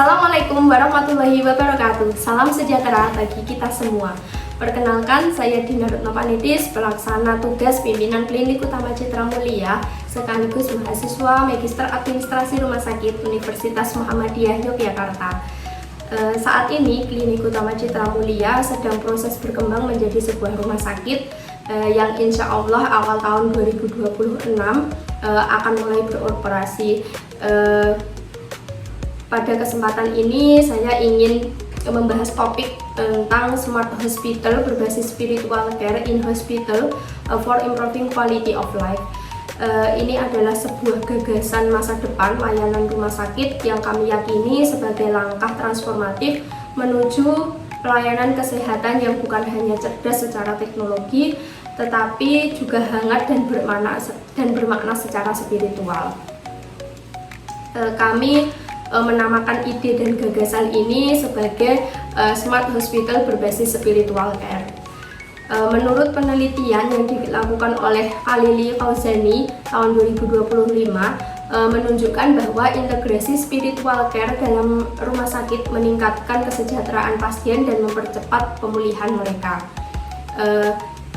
Assalamualaikum warahmatullahi wabarakatuh. Salam sejahtera bagi kita semua. Perkenalkan, saya Dina Retnopanitis, pelaksana tugas pimpinan Klinik Utama Citra Mulia, sekaligus mahasiswa Magister Administrasi Rumah Sakit Universitas Muhammadiyah Yogyakarta. Saat ini Klinik Utama Citra Mulia sedang proses berkembang menjadi sebuah rumah sakit yang insya Allah awal tahun 2026 akan mulai beroperasi. Pada kesempatan ini saya ingin membahas topik tentang Smart Hospital berbasis Spiritual Care in Hospital for Improving Quality of Life. Ini adalah sebuah gagasan masa depan layanan rumah sakit yang kami yakini sebagai langkah transformatif menuju pelayanan kesehatan yang bukan hanya cerdas secara teknologi, tetapi juga hangat dan bermakna secara spiritual. Kami menamakan ide dan gagasan ini sebagai Smart Hospital berbasis Spiritual Care. Menurut penelitian yang dilakukan oleh Khalili Kauzani tahun 2025 menunjukkan bahwa integrasi spiritual care dalam rumah sakit meningkatkan kesejahteraan pasien dan mempercepat pemulihan mereka.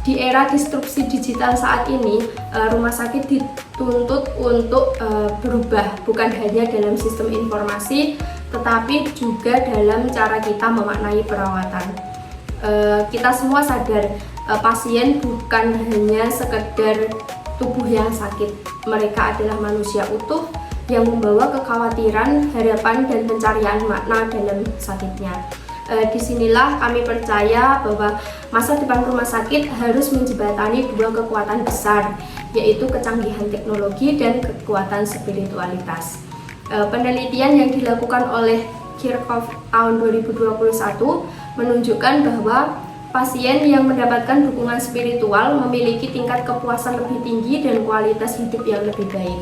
Di era disrupsi digital saat ini, rumah sakit dituntut untuk berubah bukan hanya dalam sistem informasi, tetapi juga dalam cara kita memaknai perawatan. Kita semua sadar, pasien bukan hanya sekedar tubuh yang sakit. Mereka adalah manusia utuh yang membawa kekhawatiran, harapan, dan pencarian makna dalam sakitnya. Disinilah kami percaya bahwa masa depan rumah sakit harus menjembatani dua kekuatan besar, yaitu kecanggihan teknologi dan kekuatan spiritualitas. Penelitian yang dilakukan oleh Kirchhoff tahun 2021 menunjukkan bahwa pasien yang mendapatkan dukungan spiritual memiliki tingkat kepuasan lebih tinggi dan kualitas hidup yang lebih baik.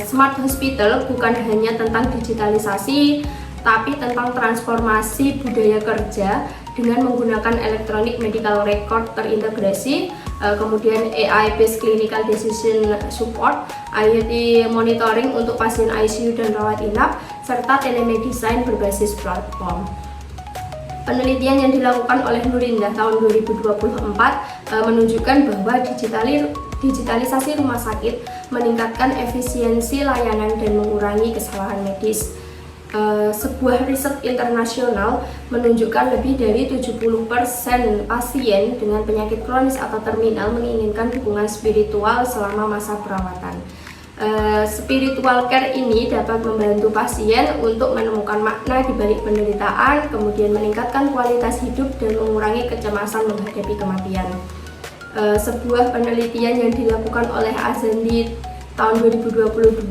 Smart Hospital bukan hanya tentang digitalisasi, tapi tentang transformasi budaya kerja dengan menggunakan Electronic Medical Record terintegrasi, kemudian AI-based Clinical Decision Support, IoT monitoring untuk pasien ICU dan rawat inap, serta telemedicine berbasis platform. Penelitian yang dilakukan oleh Nurindah tahun 2024 menunjukkan bahwa digitalisasi rumah sakit meningkatkan efisiensi layanan dan mengurangi kesalahan medis. Sebuah riset internasional menunjukkan lebih dari 70% pasien dengan penyakit kronis atau terminal menginginkan dukungan spiritual selama masa perawatan. Spiritual care ini dapat membantu pasien untuk menemukan makna di balik penderitaan, kemudian meningkatkan kualitas hidup dan mengurangi kecemasan menghadapi kematian. Sebuah penelitian yang dilakukan oleh Azandi tahun 2022,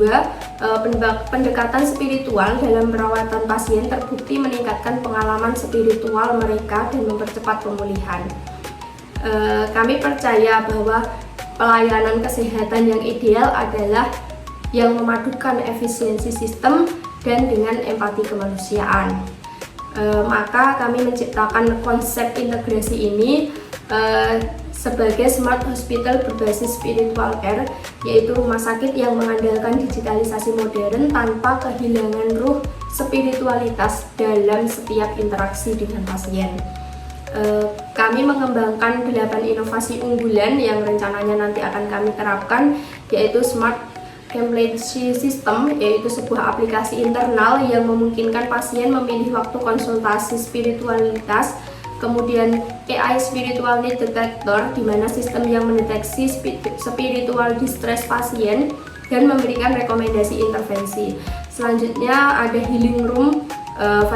pendekatan spiritual dalam perawatan pasien terbukti meningkatkan pengalaman spiritual mereka dan mempercepat pemulihan. Kami percaya bahwa pelayanan kesehatan yang ideal adalah yang memadukan efisiensi sistem dan dengan empati kemanusiaan. Maka kami menciptakan konsep integrasi ini sebagai Smart Hospital berbasis Spiritual Care, yaitu rumah sakit yang mengandalkan digitalisasi modern tanpa kehilangan ruh spiritualitas dalam setiap interaksi dengan pasien. Kami mengembangkan 8 inovasi unggulan yang rencananya nanti akan kami terapkan, yaitu Smart Compliance System, yaitu sebuah aplikasi internal yang memungkinkan pasien memilih waktu konsultasi spiritualitas. Kemudian AI Spiritual Need Detector, di mana sistem yang mendeteksi spiritual distress pasien dan memberikan rekomendasi intervensi. Selanjutnya ada Healing Room 5.0,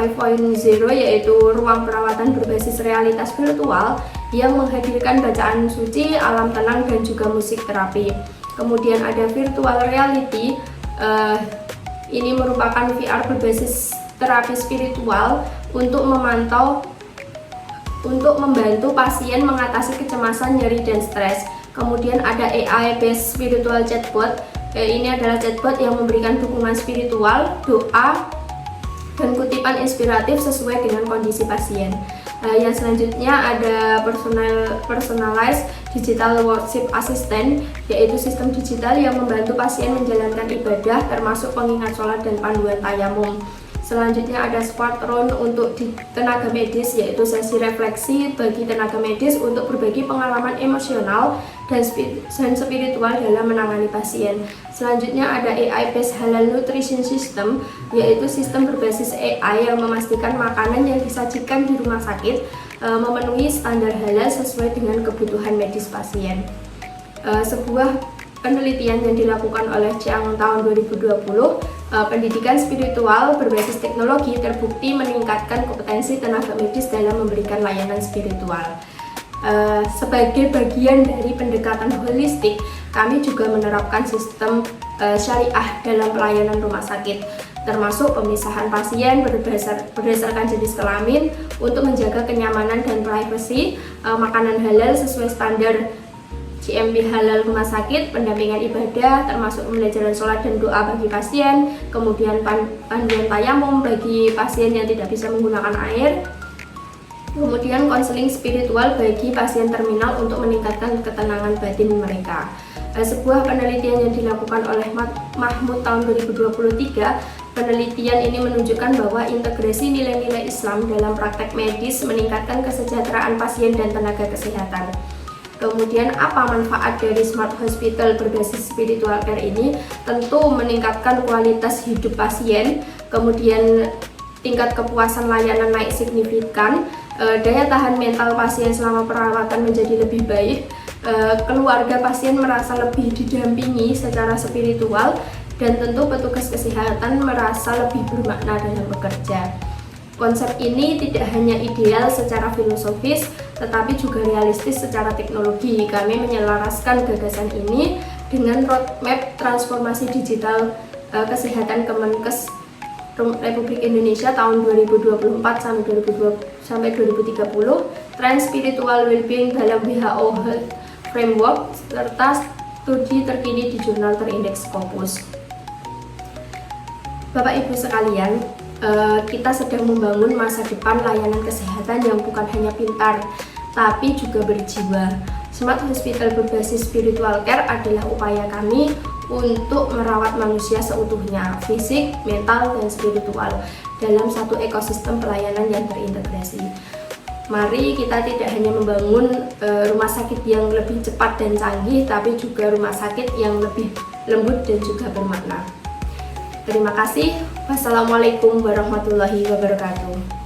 yaitu ruang perawatan berbasis realitas virtual yang menghadirkan bacaan suci, alam tenang, dan juga musik terapi. Kemudian ada Virtual Reality, ini merupakan VR berbasis terapi spiritual untuk membantu pasien mengatasi kecemasan, nyeri, dan stres. Kemudian ada AI-based spiritual chatbot. Ini adalah chatbot yang memberikan dukungan spiritual, doa, dan kutipan inspiratif sesuai dengan kondisi pasien. Yang selanjutnya ada personalized digital worship assistant, yaitu sistem digital yang membantu pasien menjalankan ibadah termasuk pengingat sholat dan panduan tayamum. Selanjutnya ada Smart Round untuk di tenaga medis, yaitu sesi refleksi bagi tenaga medis untuk berbagi pengalaman emosional dan spiritual dalam menangani pasien. Selanjutnya ada AI Based Halal Nutrition System, yaitu sistem berbasis AI yang memastikan makanan yang disajikan di rumah sakit memenuhi standar halal sesuai dengan kebutuhan medis pasien. Sebuah penelitian yang dilakukan oleh Chiang tahun 2020, pendidikan spiritual berbasis teknologi terbukti meningkatkan kompetensi tenaga medis dalam memberikan layanan spiritual. Sebagai bagian dari pendekatan holistik, kami juga menerapkan sistem syariah dalam pelayanan rumah sakit, termasuk pemisahan pasien berdasarkan jenis kelamin untuk menjaga kenyamanan dan privasi, makanan halal sesuai standar GMP halal rumah sakit, pendampingan ibadah termasuk pembelajaran sholat dan doa bagi pasien, kemudian panduan tayamum bagi pasien yang tidak bisa menggunakan air, kemudian konseling spiritual bagi pasien terminal untuk meningkatkan ketenangan batin mereka. Sebuah penelitian yang dilakukan oleh Mahmud tahun 2023, penelitian ini menunjukkan bahwa integrasi nilai-nilai Islam dalam praktek medis meningkatkan kesejahteraan pasien dan tenaga kesehatan. Kemudian apa manfaat dari Smart Hospital berbasis spiritual care ini? Tentu meningkatkan kualitas hidup pasien, kemudian tingkat kepuasan layanan naik signifikan, daya tahan mental pasien selama perawatan menjadi lebih baik, keluarga pasien merasa lebih didampingi secara spiritual, dan tentu petugas kesehatan merasa lebih bermakna dalam bekerja. Konsep ini tidak hanya ideal secara filosofis, tetapi juga realistis secara teknologi. Kami menyelaraskan gagasan ini dengan roadmap transformasi digital kesehatan Kemenkes Republik Indonesia tahun 2024 sampai 2030, tren spiritual well-being dalam WHO Health Framework, serta studi terkini di jurnal terindeks Scopus. Bapak Ibu sekalian, kita sedang membangun masa depan layanan kesehatan yang bukan hanya pintar, tapi juga berjiwa. Smart Hospital berbasis spiritual care adalah upaya kami untuk merawat manusia seutuhnya, fisik, mental, dan spiritual dalam satu ekosistem pelayanan yang terintegrasi. Mari kita tidak hanya membangun rumah sakit yang lebih cepat dan canggih, tapi juga rumah sakit yang lebih lembut dan juga bermakna. Terima kasih. Wassalamualaikum warahmatullahi wabarakatuh.